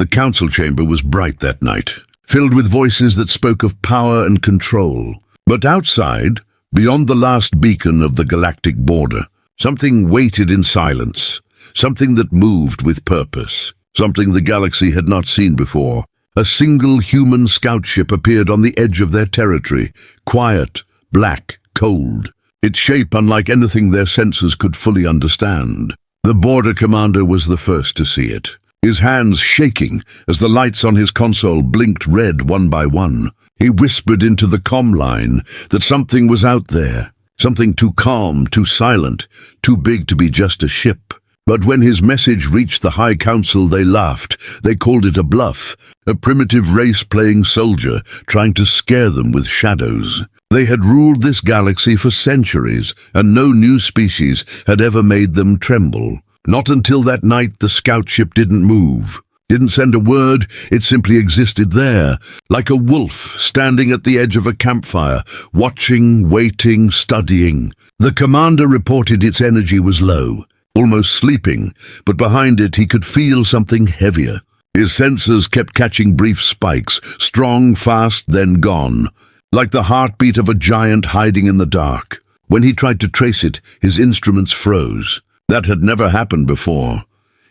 The council chamber was bright that night, filled with voices that spoke of power and control. But outside, beyond the last beacon of the galactic border, something waited in silence, something that moved with purpose, something the galaxy had not seen before. A single human scout ship appeared on the edge of their territory, quiet, black, cold, its shape unlike anything their senses could fully understand. The border commander was the first to see it, his hands shaking as the lights on his console blinked red one by one. He whispered into the comm line that something was out there, something too calm, too silent, too big to be just a ship. But when his message reached the High Council, they laughed. They called it a bluff, a primitive race-playing soldier trying to scare them with shadows. They had ruled this galaxy for centuries, and no new species had ever made them tremble. Not until that night the scout ship didn't move, didn't send a word. It simply existed there, like a wolf standing at the edge of a campfire, watching, waiting, studying. The commander reported its energy was low, almost sleeping, but behind it he could feel something heavier. His sensors kept catching brief spikes, strong, fast, then gone, like the heartbeat of a giant hiding in the dark. When he tried to trace it, his instruments froze. That had never happened before.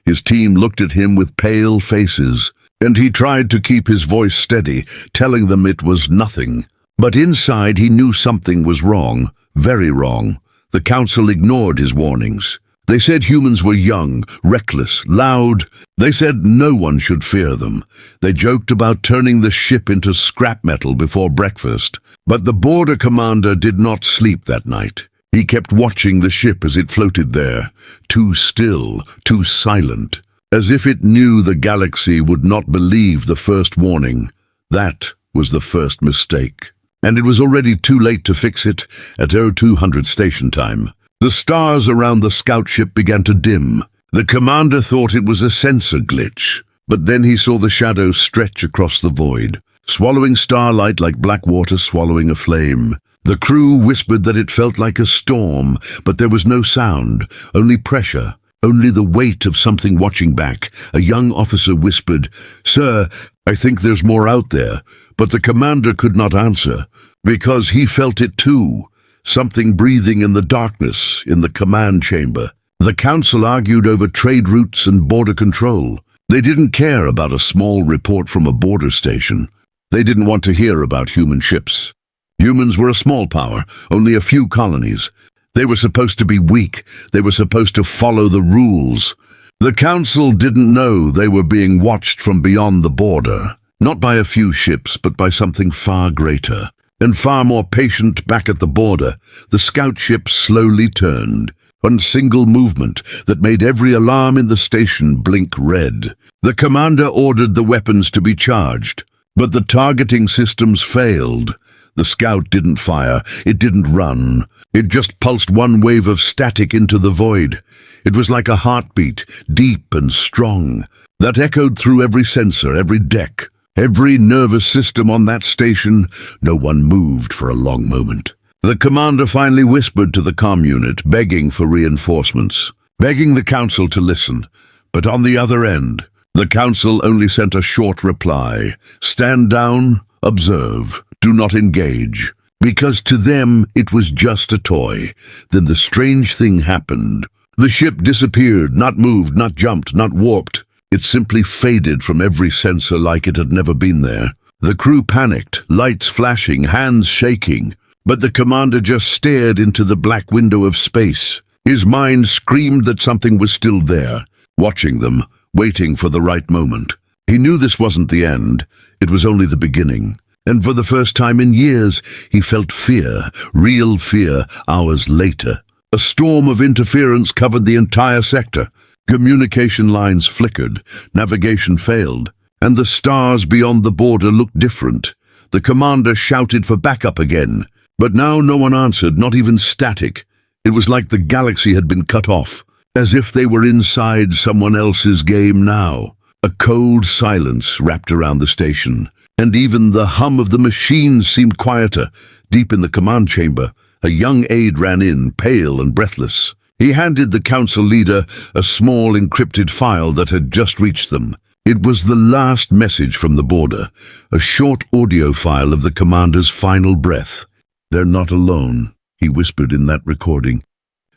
His team looked at him with pale faces, and he tried to keep his voice steady, telling them it was nothing. But inside he knew something was wrong, very wrong. The council ignored his warnings. They said humans were young, reckless, loud. They said no one should fear them. They joked about turning the ship into scrap metal before breakfast. But the border commander did not sleep that night. He kept watching the ship as it floated there, too still, too silent, as if it knew the galaxy would not believe the first warning. That was the first mistake. And it was already too late to fix it at 0200 station time. The stars around the scout ship began to dim. The commander thought it was a sensor glitch, but then he saw the shadows stretch across the void, swallowing starlight like black water swallowing a flame. The crew whispered that it felt like a storm, but there was no sound, only pressure, only the weight of something watching back. A young officer whispered, "Sir, I think there's more out there," but the commander could not answer, because he felt it too, something breathing in the darkness, in the command chamber. The council argued over trade routes and border control. They didn't care about a small report from a border station. They didn't want to hear about human ships. Humans were a small power, only a few colonies. They were supposed to be weak. They were supposed to follow the rules. The council didn't know they were being watched from beyond the border, not by a few ships, but by something far greater and far more patient. Back at the border, the scout ship slowly turned, one single movement that made every alarm in the station blink red. The commander ordered the weapons to be charged, but the targeting systems failed. The scout didn't fire, it didn't run. It just pulsed one wave of static into the void. It was like a heartbeat, deep and strong, that echoed through every sensor, every deck, every nervous system on that station. No one moved for a long moment. The commander finally whispered to the comm unit, begging for reinforcements, begging the council to listen. But on the other end, the council only sent a short reply: "Stand down, observe. Do not engage," because to them it was just a toy. Then the strange thing happened. The ship disappeared, not moved, not jumped, not warped. It simply faded from every sensor like it had never been there. The crew panicked, lights flashing, hands shaking. But the commander just stared into the black window of space. His mind screamed that something was still there, watching them, waiting for the right moment. He knew this wasn't the end. It was only the beginning. And for the first time in years, he felt fear, real fear. Hours later, a storm of interference covered the entire sector. Communication lines flickered, navigation failed, and the stars beyond the border looked different. The commander shouted for backup again, but now no one answered, not even static. It was like the galaxy had been cut off, as if they were inside someone else's game now. A cold silence wrapped around the station, and even the hum of the machines seemed quieter. Deep in the command chamber, a young aide ran in, pale and breathless. He handed the council leader a small encrypted file that had just reached them. It was the last message from the border, a short audio file of the commander's final breath. "They're not alone," he whispered in that recording.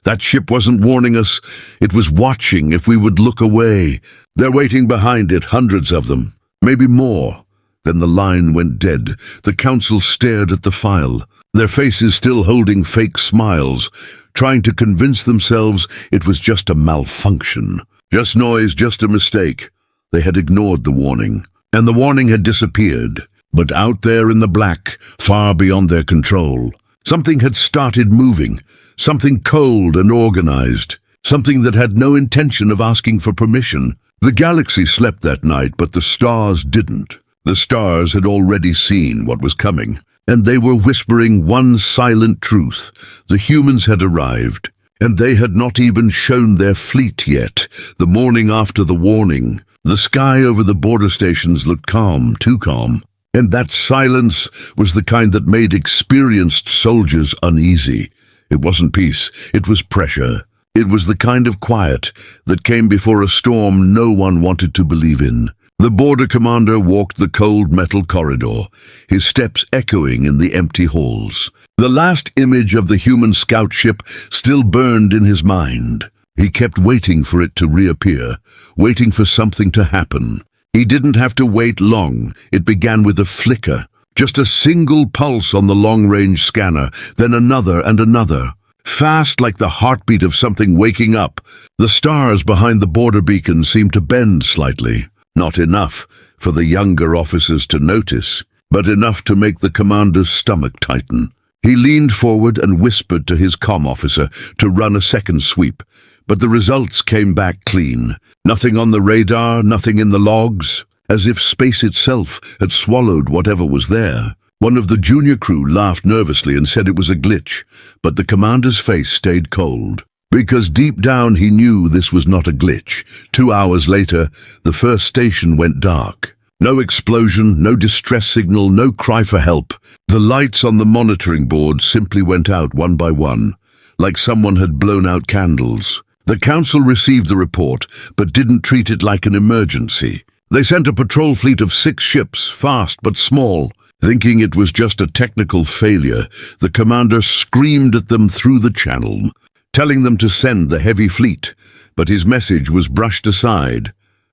"That ship wasn't warning us. It was watching if we would look away. They're waiting behind it, hundreds of them, maybe more." Then the line went dead. The council stared at the file, their faces still holding fake smiles, trying to convince themselves it was just a malfunction. Just noise, just a mistake. They had ignored the warning, and the warning had disappeared. But out there in the black, far beyond their control, something had started moving, something cold and organized, something that had no intention of asking for permission. The galaxy slept that night, but the stars didn't. The stars had already seen what was coming, and they were whispering one silent truth. The humans had arrived, and they had not even shown their fleet yet. The morning after the warning, the sky over the border stations looked calm, too calm. And that silence was the kind that made experienced soldiers uneasy. It wasn't peace, it was pressure. It was the kind of quiet that came before a storm no one wanted to believe in. The border commander walked the cold metal corridor, his steps echoing in the empty halls. The last image of the human scout ship still burned in his mind. He kept waiting for it to reappear, waiting for something to happen. He didn't have to wait long. It began with a flicker, just a single pulse on the long-range scanner, then another and another. Fast like the heartbeat of something waking up. The stars behind the border beacon seemed to bend slightly. Not enough for the younger officers to notice, but enough to make the commander's stomach tighten. He leaned forward and whispered to his comm officer to run a second sweep, but the results came back clean. Nothing on the radar, nothing in the logs, as if space itself had swallowed whatever was there. One of the junior crew laughed nervously and said it was a glitch, but the commander's face stayed cold. Because deep down he knew this was not a glitch. 2 hours later, the first station went dark. No explosion, no distress signal, no cry for help. The lights on the monitoring board simply went out one by one, like someone had blown out candles. The council received the report, but didn't treat it like an emergency. They sent a patrol fleet of 6 ships, fast but small. Thinking it was just a technical failure, the commander screamed at them through the channel, telling them to send the heavy fleet, but his message was brushed aside.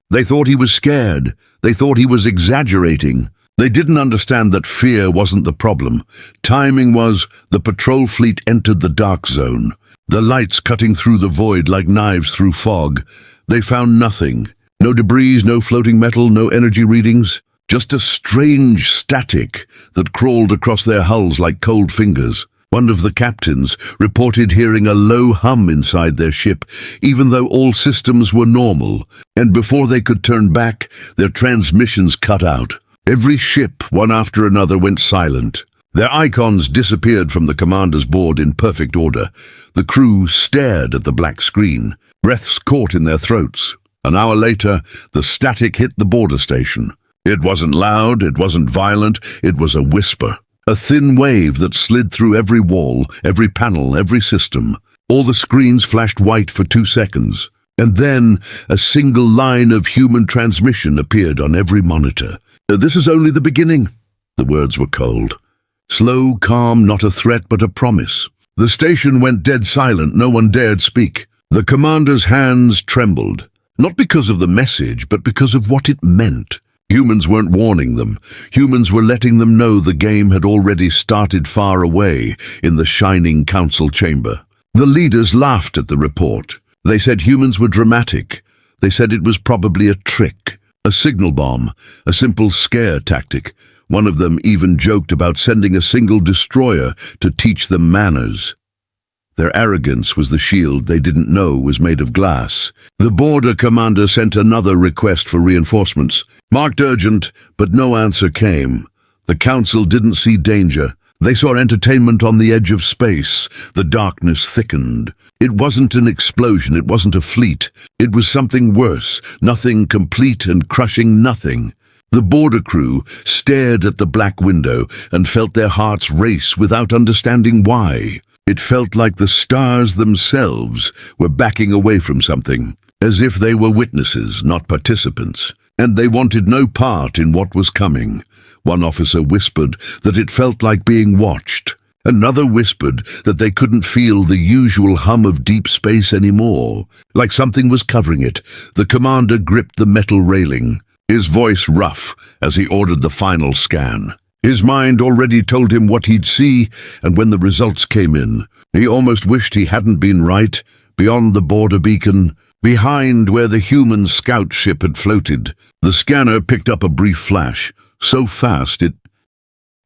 They thought he was scared. They thought he was exaggerating. They didn't understand that fear wasn't the problem. Timing was. The patrol fleet entered the dark zone, the lights cutting through the void like knives through fog. They found nothing. No debris, no floating metal, no energy readings. Just a strange static that crawled across their hulls like cold fingers. One of the captains reported hearing a low hum inside their ship, even though all systems were normal, and before they could turn back, their transmissions cut out. Every ship, one after another, went silent. Their icons disappeared from the commander's board in perfect order. The crew stared at the black screen, breaths caught in their throats. An hour later, the static hit the border station. It wasn't loud, it wasn't violent, it was a whisper. A thin wave that slid through every wall, every panel, every system. All the screens flashed white for 2 seconds, and then a single line of human transmission appeared on every monitor. "This is only the beginning." The words were cold. Slow, calm, not a threat but a promise. The station went dead silent, no one dared speak. The commander's hands trembled, not because of the message, but because of what it meant. Humans weren't warning them. Humans were letting them know the game had already started far away in the shining council chamber. The leaders laughed at the report. They said humans were dramatic. They said it was probably a trick, a signal bomb, a simple scare tactic. One of them even joked about sending a single destroyer to teach them manners. Their arrogance was the shield they didn't know was made of glass. The border commander sent another request for reinforcements, marked urgent, but no answer came. The council didn't see danger. They saw entertainment on the edge of space. The darkness thickened. It wasn't an explosion, it wasn't a fleet. It was something worse, nothing complete and crushing nothing. The border crew stared at the black window and felt their hearts race without understanding why. It felt like the stars themselves were backing away from something, as if they were witnesses, not participants. and they wanted no part in what was coming. One officer whispered that it felt like being watched. Another whispered that they couldn't feel the usual hum of deep space anymore, like something was covering it. The commander gripped the metal railing, his voice rough as he ordered the final scan. His mind already told him what he'd see, and when the results came in, he almost wished he hadn't been right. Beyond the border beacon, behind where the human scout ship had floated, the scanner picked up a brief flash, so fast it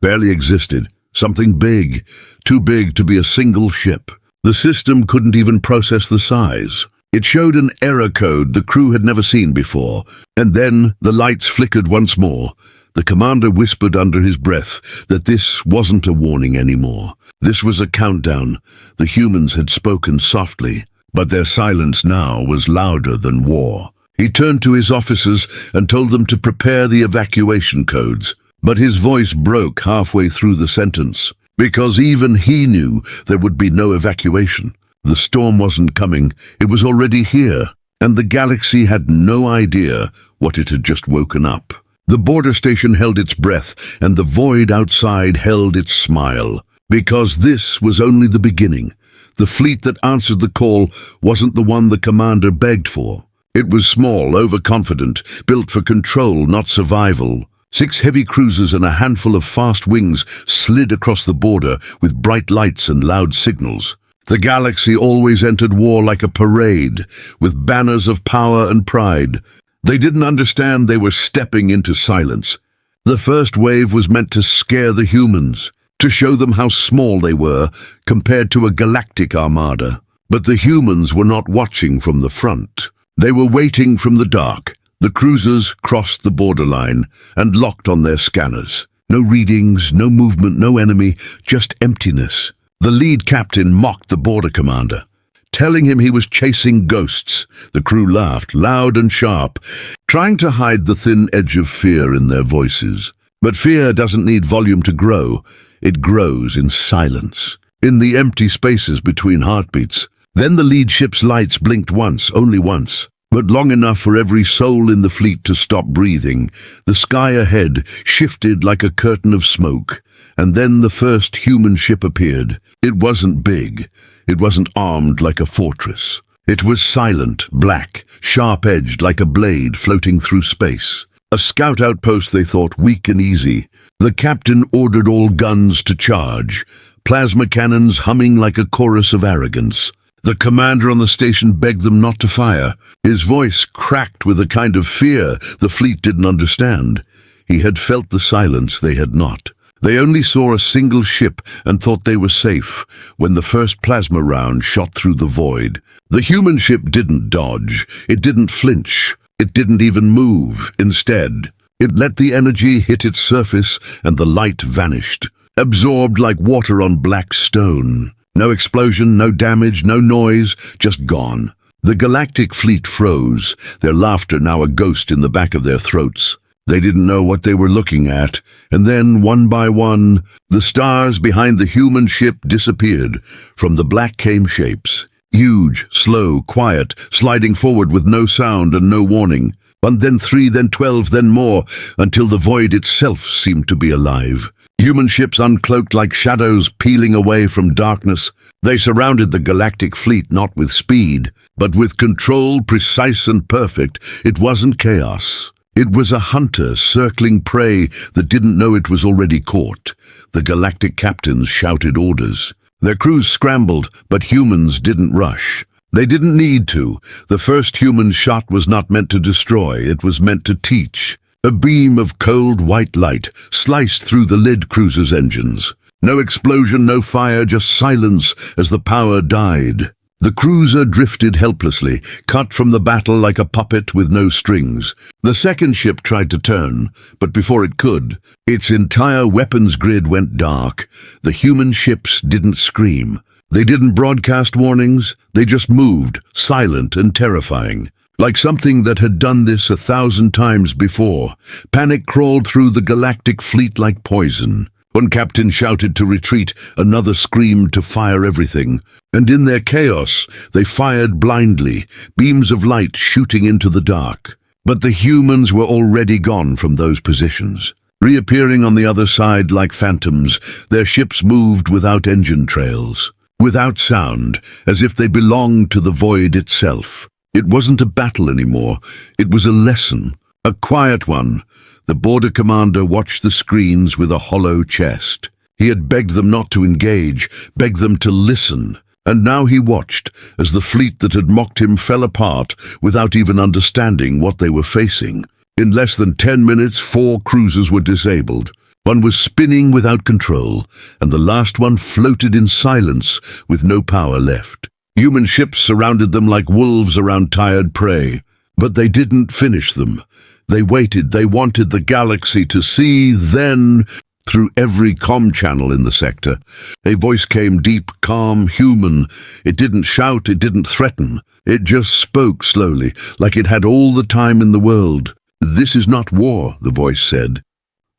barely existed. Something big, too big to be a single ship. The system couldn't even process the size. It showed an error code the crew had never seen before, and then the lights flickered once more. The commander whispered under his breath that this wasn't a warning anymore. This was a countdown. The humans had spoken softly, but their silence now was louder than war. He turned to his officers and told them to prepare the evacuation codes, but his voice broke halfway through the sentence, because even he knew there would be no evacuation. The storm wasn't coming, it was already here, and the galaxy had no idea what it had just woken up. The border station held its breath, and the void outside held its smile, because this was only the beginning. The fleet that answered the call wasn't the one the commander begged for. It was small, overconfident, built for control, not survival. 6 heavy cruisers and a handful of fast wings slid across the border with bright lights and loud signals. The galaxy always entered war like a parade, with banners of power and pride. They didn't understand they were stepping into silence. The first wave was meant to scare the humans, to show them how small they were compared to a galactic armada. But the humans were not watching from the front. They were waiting from the dark. The cruisers crossed the borderline and locked on their scanners. No readings, no movement, no enemy, just emptiness. The lead captain mocked the border commander, telling him he was chasing ghosts. The crew laughed, loud and sharp, trying to hide the thin edge of fear in their voices. But fear doesn't need volume to grow. It grows in silence, in the empty spaces between heartbeats. Then the lead ship's lights blinked once, only once, but long enough for every soul in the fleet to stop breathing. The sky ahead shifted like a curtain of smoke, and then the first human ship appeared. It wasn't big. It wasn't armed like a fortress. It was silent, black, sharp-edged like a blade floating through space. A scout outpost they thought weak and easy. The captain ordered all guns to charge, plasma cannons humming like a chorus of arrogance. The commander on the station begged them not to fire. His voice cracked with a kind of fear the fleet didn't understand. He had felt the silence, they had not. They only saw a single ship and thought they were safe when the first plasma round shot through the void. The human ship didn't dodge. It didn't flinch. It didn't even move. Instead, it let the energy hit its surface and the light vanished, absorbed like water on black stone. No explosion, no damage, no noise, just gone. The galactic fleet froze, their laughter now a ghost in the back of their throats. They didn't know what they were looking at, and then, one by one, the stars behind the human ship disappeared. From the black came shapes, huge, slow, quiet, sliding forward with no sound and no warning. 1, then 3, then 12, then more, until the void itself seemed to be alive. Human ships uncloaked like shadows peeling away from darkness. They surrounded the galactic fleet not with speed, but with control precise and perfect. It wasn't chaos. It was a hunter circling prey that didn't know it was already caught. The galactic captains shouted orders. Their crews scrambled, but humans didn't rush. They didn't need to. The first human shot was not meant to destroy, it was meant to teach. A beam of cold white light sliced through the lead cruiser's engines. No explosion, no fire, just silence as the power died. The cruiser drifted helplessly, cut from the battle like a puppet with no strings. The second ship tried to turn, but before it could, its entire weapons grid went dark. The human ships didn't scream. They didn't broadcast warnings. They just moved, silent and terrifying. Like something that had done this 1,000 times before. Panic crawled through the galactic fleet like poison. One captain shouted to retreat, another screamed to fire everything. And in their chaos, they fired blindly, beams of light shooting into the dark. But the humans were already gone from those positions. Reappearing on the other side like phantoms, their ships moved without engine trails, without sound, as if they belonged to the void itself. It wasn't a battle anymore. It was a lesson, a quiet one. The border commander watched the screens with a hollow chest. He had begged them not to engage, begged them to listen. And now he watched as the fleet that had mocked him fell apart without even understanding what they were facing. In less than 10 minutes, 4 cruisers were disabled. One was spinning without control, and the last one floated in silence with no power left. Human ships surrounded them like wolves around tired prey. But they didn't finish them. They waited. They wanted the galaxy to see. Then, through every comm channel in the sector, a voice came, deep, calm, human. It didn't shout, it didn't threaten. It just spoke slowly, like it had all the time in the world. "This is not war," the voice said.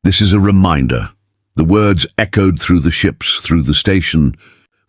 "This is a reminder." The words echoed through the ships, through the station,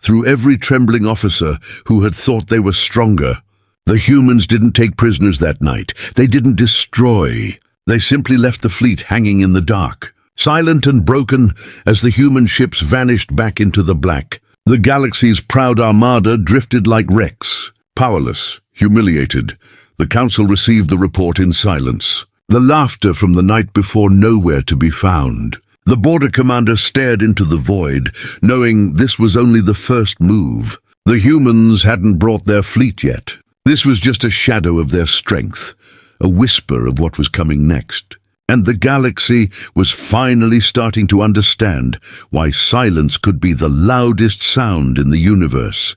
through every trembling officer who had thought they were stronger. The humans didn't take prisoners that night. They didn't destroy. They simply left the fleet hanging in the dark, silent and broken as the human ships vanished back into the black. The galaxy's proud armada drifted like wrecks, powerless, humiliated. The council received the report in silence. The laughter from the night before nowhere to be found. The border commander stared into the void, knowing this was only the first move. The humans hadn't brought their fleet yet. This was just a shadow of their strength, a whisper of what was coming next. And the galaxy was finally starting to understand why silence could be the loudest sound in the universe.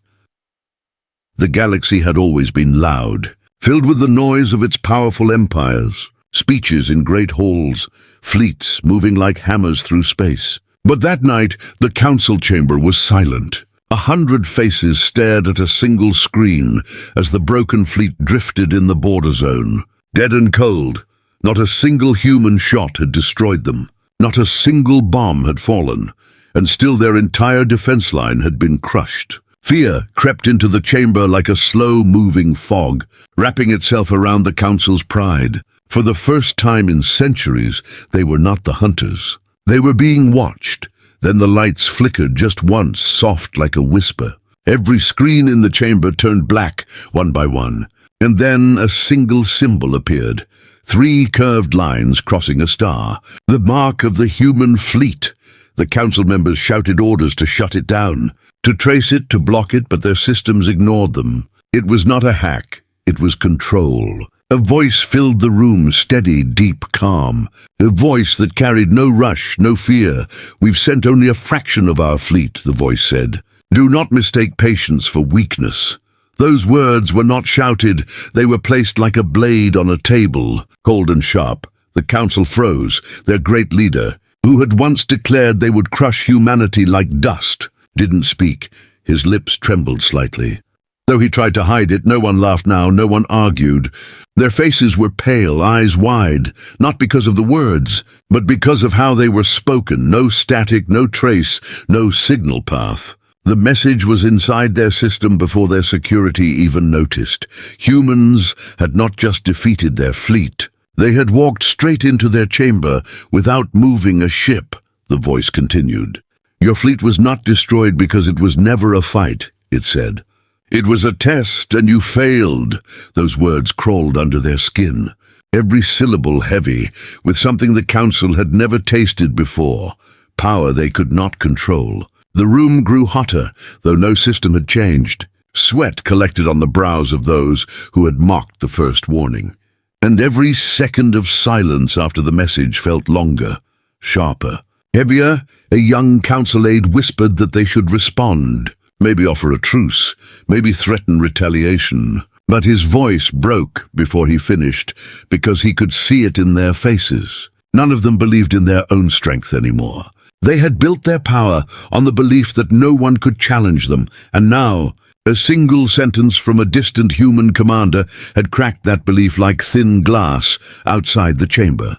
The galaxy had always been loud, filled with the noise of its powerful empires, speeches in great halls, fleets moving like hammers through space. But that night, the council chamber was silent. 100 faces stared at a single screen as the broken fleet drifted in the border zone. Dead and cold, not a single human shot had destroyed them. Not a single bomb had fallen, and still their entire defense line had been crushed. Fear crept into the chamber like a slow-moving fog, wrapping itself around the council's pride. For the first time in centuries, they were not the hunters. They were being watched. Then the lights flickered just once, soft like a whisper. Every screen in the chamber turned black, one by one. And then a single symbol appeared. 3 curved lines crossing a star. The mark of the human fleet. The council members shouted orders to shut it down, to trace it, to block it, but their systems ignored them. It was not a hack. It was control. A voice filled the room, steady, deep, calm. A voice that carried no rush, no fear. "We've sent only a fraction of our fleet," the voice said. "Do not mistake patience for weakness." Those words were not shouted. They were placed like a blade on a table, cold and sharp. The council froze. Their great leader, who had once declared they would crush humanity like dust, didn't speak. His lips trembled slightly. Though he tried to hide it, no one laughed now, no one argued. Their faces were pale, eyes wide, not because of the words, but because of how they were spoken. No static, no trace, no signal path. The message was inside their system before their security even noticed. Humans had not just defeated their fleet. They had walked straight into their chamber without moving a ship, the voice continued. "Your fleet was not destroyed because it was never a fight," it said. "It was a test, and you failed." Those words crawled under their skin, every syllable heavy, with something the council had never tasted before, power they could not control. The room grew hotter, though no system had changed. Sweat collected on the brows of those who had mocked the first warning. And every second of silence after the message felt longer, sharper, heavier. A young council aide whispered that they should respond. Maybe offer a truce, maybe threaten retaliation. But his voice broke before he finished, because he could see it in their faces. None of them believed in their own strength anymore. They had built their power on the belief that no one could challenge them, and now, a single sentence from a distant human commander had cracked that belief like thin glass outside the chamber.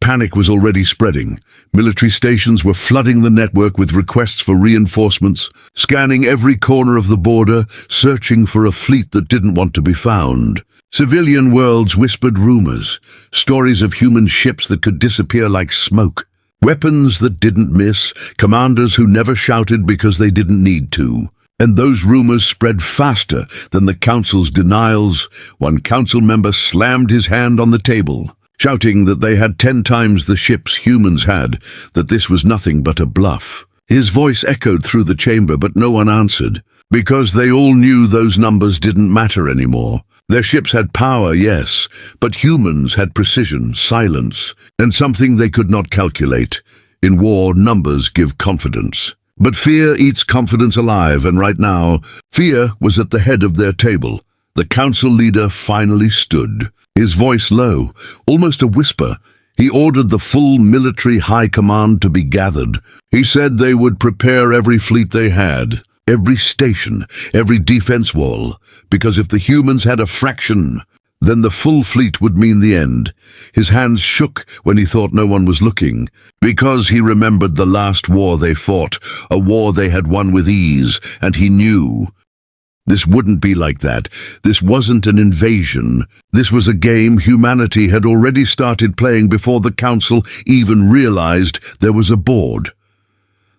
Panic was already spreading. Military stations were flooding the network with requests for reinforcements, scanning every corner of the border, searching for a fleet that didn't want to be found. Civilian worlds whispered rumors, stories of human ships that could disappear like smoke. Weapons that didn't miss, commanders who never shouted because they didn't need to. And those rumors spread faster than the Council's denials. One Council member slammed his hand on the table, shouting that they had 10 times the ships humans had, that this was nothing but a bluff. His voice echoed through the chamber, but no one answered, because they all knew those numbers didn't matter anymore. Their ships had power, yes, but humans had precision, silence, and something they could not calculate. In war, numbers give confidence. But fear eats confidence alive, and right now, fear was at the head of their table. The council leader finally stood, his voice low, almost a whisper. He ordered the full military high command to be gathered. He said they would prepare every fleet they had, every station, every defense wall, because if the humans had a fraction, then the full fleet would mean the end. His hands shook when he thought no one was looking, because he remembered the last war they fought, a war they had won with ease, and he knew this wouldn't be like that. This wasn't an invasion. This was a game humanity had already started playing before the Council even realized there was a board.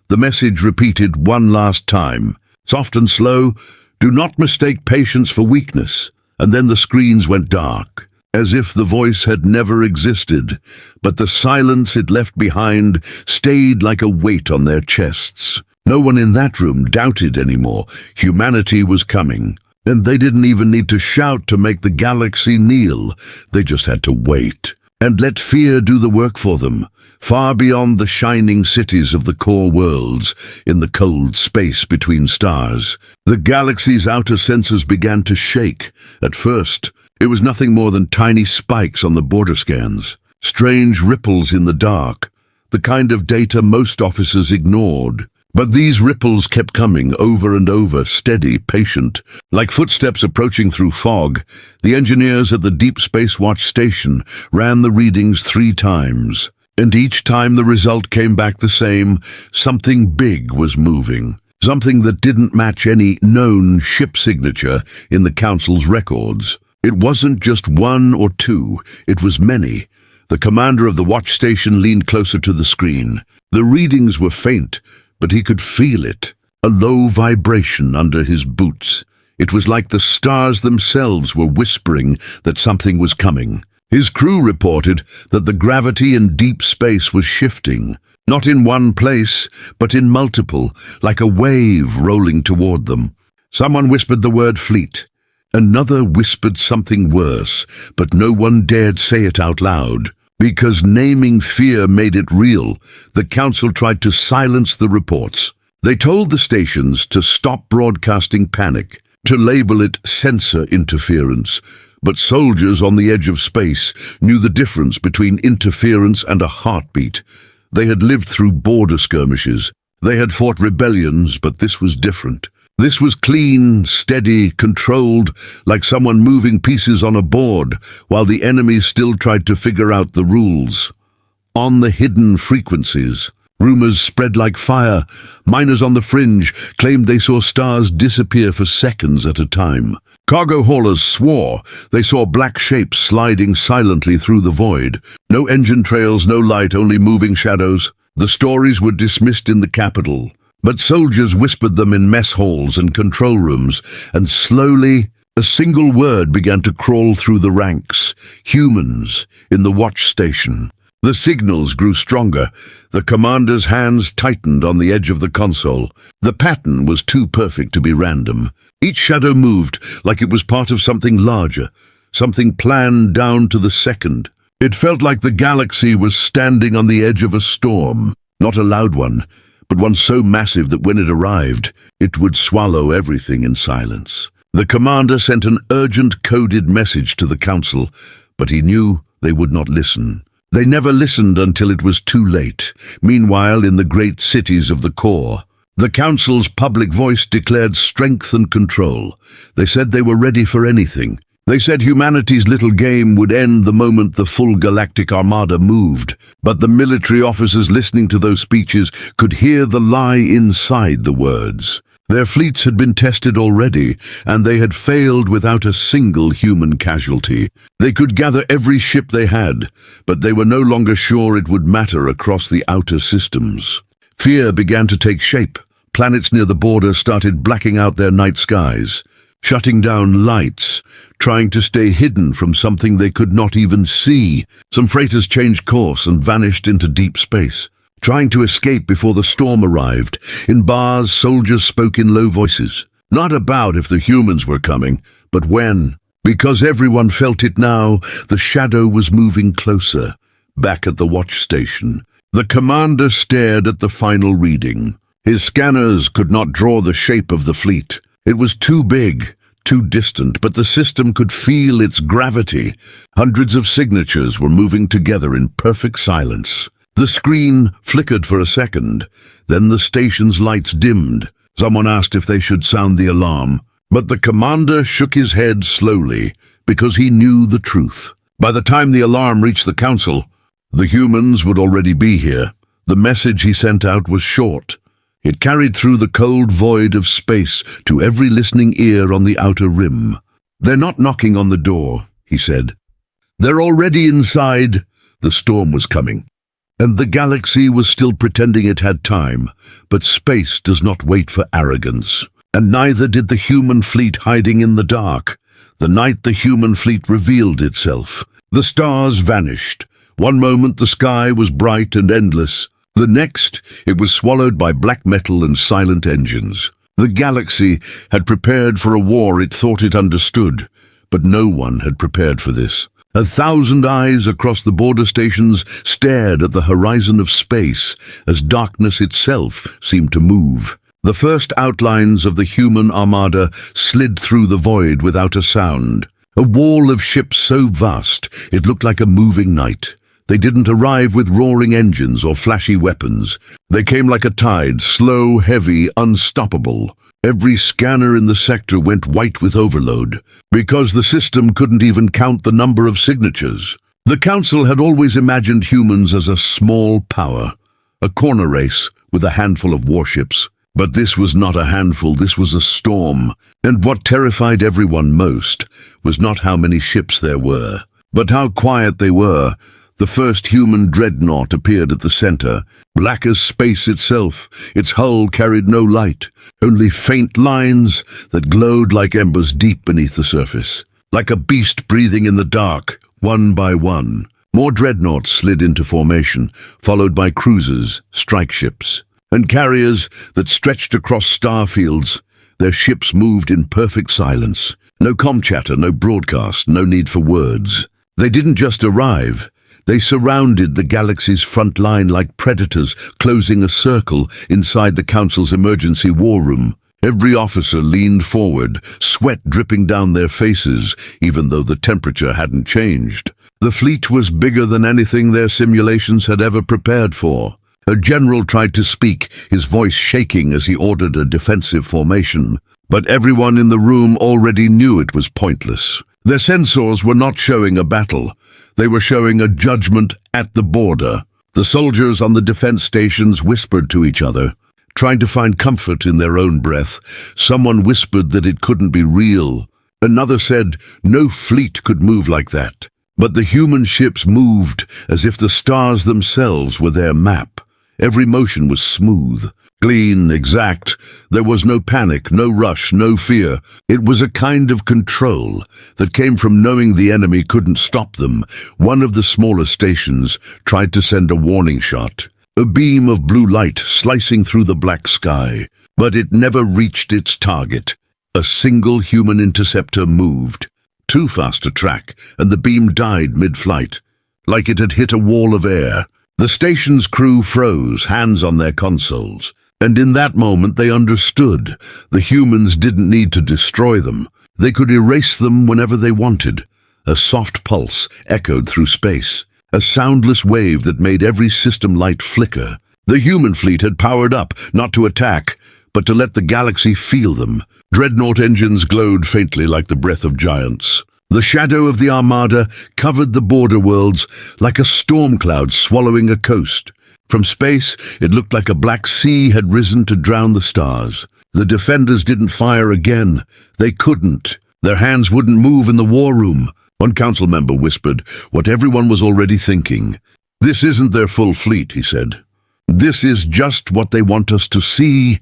The message repeated one last time, soft and slow, "Do not mistake patience for weakness." And then the screens went dark, as if the voice had never existed, but the silence it left behind stayed like a weight on their chests. No one in that room doubted anymore. Humanity was coming, and they didn't even need to shout to make the galaxy kneel. They just had to wait, and let fear do the work for them. Far beyond the shining cities of the core worlds, in the cold space between stars, the galaxy's outer sensors began to shake. At first, it was nothing more than tiny spikes on the border scans, strange ripples in the dark, the kind of data most officers ignored. But these ripples kept coming over and over, steady, patient, like footsteps approaching through fog. The engineers at the Deep Space Watch station ran the readings 3 times. And each time the result came back the same. Something big was moving. Something that didn't match any known ship signature in the Council's records. It wasn't just 1 or 2, it was many. The commander of the watch station leaned closer to the screen. The readings were faint, but he could feel it. A low vibration under his boots. It was like the stars themselves were whispering that something was coming. His crew reported that the gravity in deep space was shifting, not in one place, but in multiple, like a wave rolling toward them. Someone whispered the word fleet. Another whispered something worse, but no one dared say it out loud. Because naming fear made it real, the Council tried to silence the reports. They told the stations to stop broadcasting panic, to label it sensor interference. But soldiers on the edge of space knew the difference between interference and a heartbeat. They had lived through border skirmishes. They had fought rebellions, but this was different. This was clean, steady, controlled, like someone moving pieces on a board, while the enemy still tried to figure out the rules. On the hidden frequencies, rumors spread like fire. Miners on the fringe claimed they saw stars disappear for seconds at a time. Cargo haulers swore they saw black shapes sliding silently through the void. No engine trails, no light, only moving shadows. The stories were dismissed in the capital, but soldiers whispered them in mess halls and control rooms, and slowly a single word began to crawl through the ranks. Humans in the watch station. The signals grew stronger. The commander's hands tightened on the edge of the console. The pattern was too perfect to be random. Each shadow moved like it was part of something larger, something planned down to the second. It felt like the galaxy was standing on the edge of a storm. Not a loud one, but one so massive that when it arrived, it would swallow everything in silence. The commander sent an urgent coded message to the Council, but he knew they would not listen. They never listened until it was too late. Meanwhile, in the great cities of the core, the Council's public voice declared strength and control. They said they were ready for anything, They said humanity's little game would end the moment the full Galactic Armada moved, but the military officers listening to those speeches could hear the lie inside the words. Their fleets had been tested already, and they had failed without a single human casualty. They could gather every ship they had, but they were no longer sure it would matter across the outer systems. Fear began to take shape. Planets near the border started blacking out their night skies, shutting down lights, trying to stay hidden from something they could not even see. Some freighters changed course and vanished into deep space, trying to escape before the storm arrived. In bars, soldiers spoke in low voices, not about if the humans were coming, but when. Because everyone felt it now, the shadow was moving closer. Back at the watch station, the commander stared at the final reading. His scanners could not draw the shape of the fleet. It was too big, too distant, but the system could feel its gravity. Hundreds of signatures were moving together in perfect silence. The screen flickered for a second, then the station's lights dimmed. Someone asked if they should sound the alarm, but the commander shook his head slowly, because he knew the truth. By the time the alarm reached the council, the humans would already be here. The message he sent out was short. It carried through the cold void of space to every listening ear on the outer rim. "They're not knocking on the door," he said. "They're already inside." The storm was coming, and the galaxy was still pretending it had time. But space does not wait for arrogance, and neither did the human fleet hiding in the dark. The night the human fleet revealed itself, the stars vanished. One moment the sky was bright and endless. The next, it was swallowed by black metal and silent engines. The galaxy had prepared for a war it thought it understood, but no one had prepared for this. 1,000 eyes across the border stations stared at the horizon of space as darkness itself seemed to move. The first outlines of the human armada slid through the void without a sound. A wall of ships so vast it looked like a moving night. They didn't arrive with roaring engines or flashy weapons. They came like a tide, slow, heavy, unstoppable. Every scanner in the sector went white with overload, because the system couldn't even count the number of signatures. The Council had always imagined humans as a small power, a corner race with a handful of warships. But this was not a handful, this was a storm. And what terrified everyone most was not how many ships there were, but how quiet they were. The first human dreadnought appeared at the center, black as space itself. Its hull carried no light, only faint lines that glowed like embers deep beneath the surface. Like a beast breathing in the dark, one by one. More dreadnoughts slid into formation, followed by cruisers, strike ships, and carriers that stretched across star fields. Their ships moved in perfect silence. No comm chatter, no broadcast, no need for words. They didn't just arrive. They surrounded the galaxy's front line like predators closing a circle inside the Council's emergency war room. Every officer leaned forward, sweat dripping down their faces, even though the temperature hadn't changed. The fleet was bigger than anything their simulations had ever prepared for. A general tried to speak, his voice shaking as he ordered a defensive formation. But everyone in the room already knew it was pointless. Their sensors were not showing a battle. They were showing a judgment at the border. The soldiers on the defense stations whispered to each other, trying to find comfort in their own breath. Someone whispered that it couldn't be real. Another said no fleet could move like that. But the human ships moved as if the stars themselves were their map. Every motion was smooth, clean, exact. There was no panic, no rush, no fear. It was a kind of control that came from knowing the enemy couldn't stop them. One of the smaller stations tried to send a warning shot, a beam of blue light slicing through the black sky, but it never reached its target. A single human interceptor moved, too fast to track, and the beam died mid-flight, like it had hit a wall of air. The station's crew froze, hands on their consoles, and in that moment they understood. The humans didn't need to destroy them. They could erase them whenever they wanted. A soft pulse echoed through space, a soundless wave that made every system light flicker. The human fleet had powered up, not to attack, but to let the galaxy feel them. Dreadnought engines glowed faintly like the breath of giants. The shadow of the Armada covered the border worlds like a storm cloud swallowing a coast. From space, it looked like a black sea had risen to drown the stars. The defenders didn't fire again. They couldn't. Their hands wouldn't move in the war room. One council member whispered what everyone was already thinking. "This isn't their full fleet," he said. "This is just what they want us to see."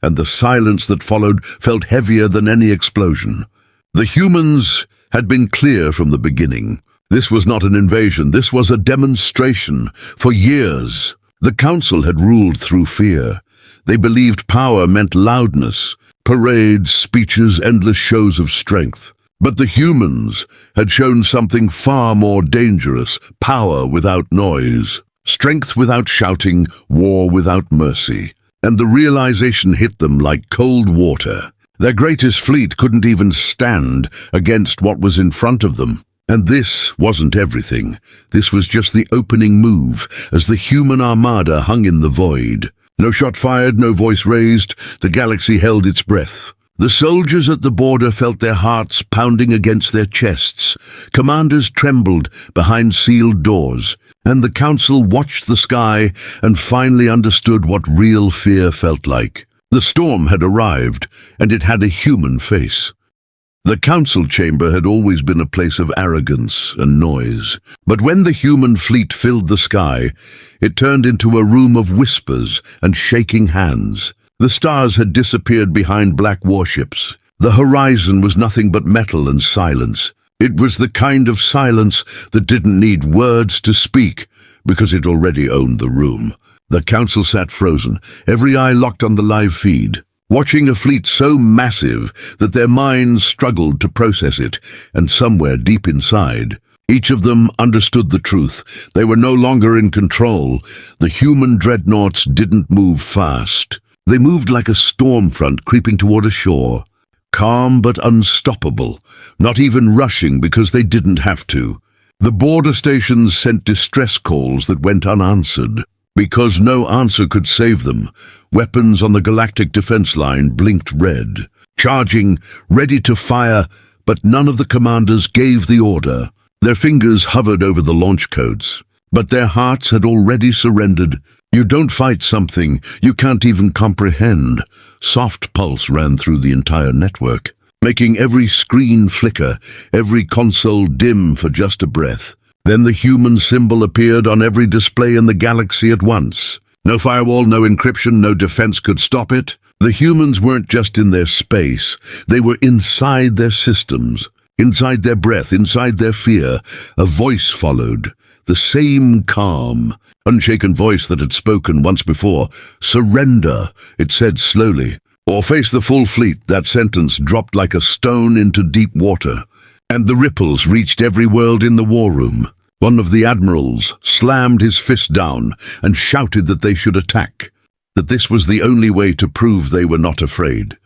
And the silence that followed felt heavier than any explosion. The humans had been clear from the beginning. This was not an invasion, this was a demonstration. For years, the council had ruled through fear. They believed power meant loudness, parades, speeches, endless shows of strength. But the humans had shown something far more dangerous: power without noise, strength without shouting, war without mercy. And the realization hit them like cold water. Their greatest fleet couldn't even stand against what was in front of them. And this wasn't everything. This was just the opening move, as the human armada hung in the void. No shot fired, no voice raised. The galaxy held its breath. The soldiers at the border felt their hearts pounding against their chests. Commanders trembled behind sealed doors. And the council watched the sky and finally understood what real fear felt like. The storm had arrived, and it had a human face. The council chamber had always been a place of arrogance and noise, but when the human fleet filled the sky, it turned into a room of whispers and shaking hands. The stars had disappeared behind black warships. The horizon was nothing but metal and silence. It was the kind of silence that didn't need words to speak, because it already owned the room. The council sat frozen, every eye locked on the live feed, watching a fleet so massive that their minds struggled to process it, and somewhere deep inside, each of them understood the truth. They were no longer in control. The human dreadnoughts didn't move fast. They moved like a storm front creeping toward a shore, calm but unstoppable, not even rushing because they didn't have to. The border stations sent distress calls that went unanswered. Because no answer could save them, weapons on the Galactic defense line blinked red, charging, ready to fire, but none of the commanders gave the order. Their fingers hovered over the launch codes, but their hearts had already surrendered. You don't fight something you can't even comprehend. Soft pulse ran through the entire network, making every screen flicker, every console dim for just a breath. Then the human symbol appeared on every display in the galaxy at once. No firewall, no encryption, no defense could stop it. The humans weren't just in their space. They were inside their systems, inside their breath, inside their fear. A voice followed, the same calm, unshaken voice that had spoken once before. "Surrender," it said slowly, "or face the full fleet." That sentence dropped like a stone into deep water, and the ripples reached every world in the war room. One of the admirals slammed his fist down and shouted that they should attack, that this was the only way to prove they were not afraid.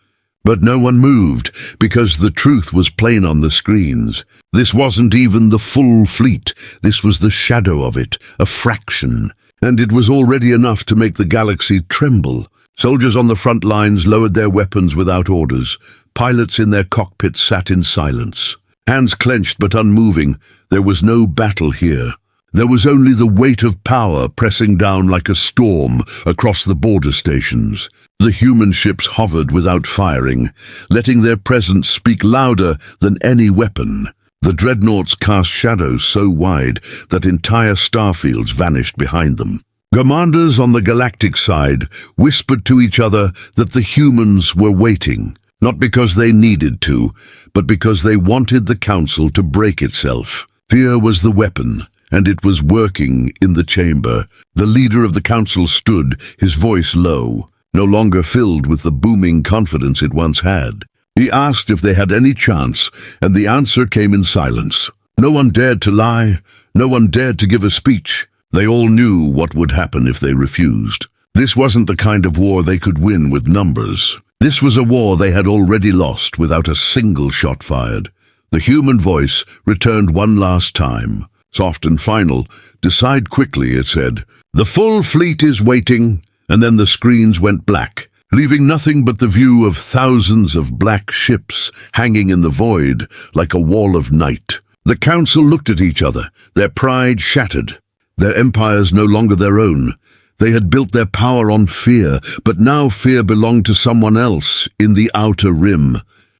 But no one moved, because the truth was plain on the screens. This wasn't even the full fleet. This was the shadow of it, a fraction. And it was already enough to make the galaxy tremble. Soldiers on the front lines lowered their weapons without orders. Pilots in their cockpits sat in silence, hands clenched but unmoving. There was no battle here. There was only the weight of power pressing down like a storm across the border stations. The human ships hovered without firing, letting their presence speak louder than any weapon. The dreadnoughts cast shadows so wide that entire starfields vanished behind them. Commanders on the Galactic side whispered to each other that the humans were waiting, not because they needed to, but because they wanted the Council to break itself. Fear was the weapon, and it was working in the chamber. The leader of the Council stood, his voice low, no longer filled with the booming confidence it once had. He asked if they had any chance, and the answer came in silence. No one dared to lie. No one dared to give a speech. They all knew what would happen if they refused. This wasn't the kind of war they could win with numbers. This was a war they had already lost without a single shot fired. The human voice returned one last time, soft and final. "Decide quickly," it said. "The full fleet is waiting." And then the screens went black, leaving nothing but the view of thousands of black ships hanging in the void like a wall of night. The council looked at each other, their pride shattered, their empires no longer their own. They had built their power on fear, but now fear belonged to someone else in the outer rim.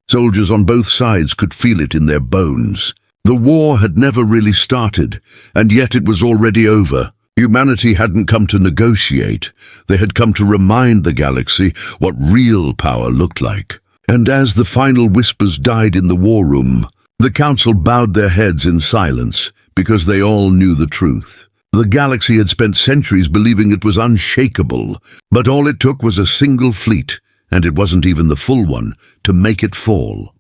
Soldiers on both sides could feel it in their bones. The war had never really started, and yet it was already over. Humanity hadn't come to negotiate. They had come to remind the galaxy what real power looked like. And as the final whispers died in the war room, the council bowed their heads in silence because they all knew the truth. The galaxy had spent centuries believing it was unshakable, but all it took was a single fleet, and it wasn't even the full one, to make it fall.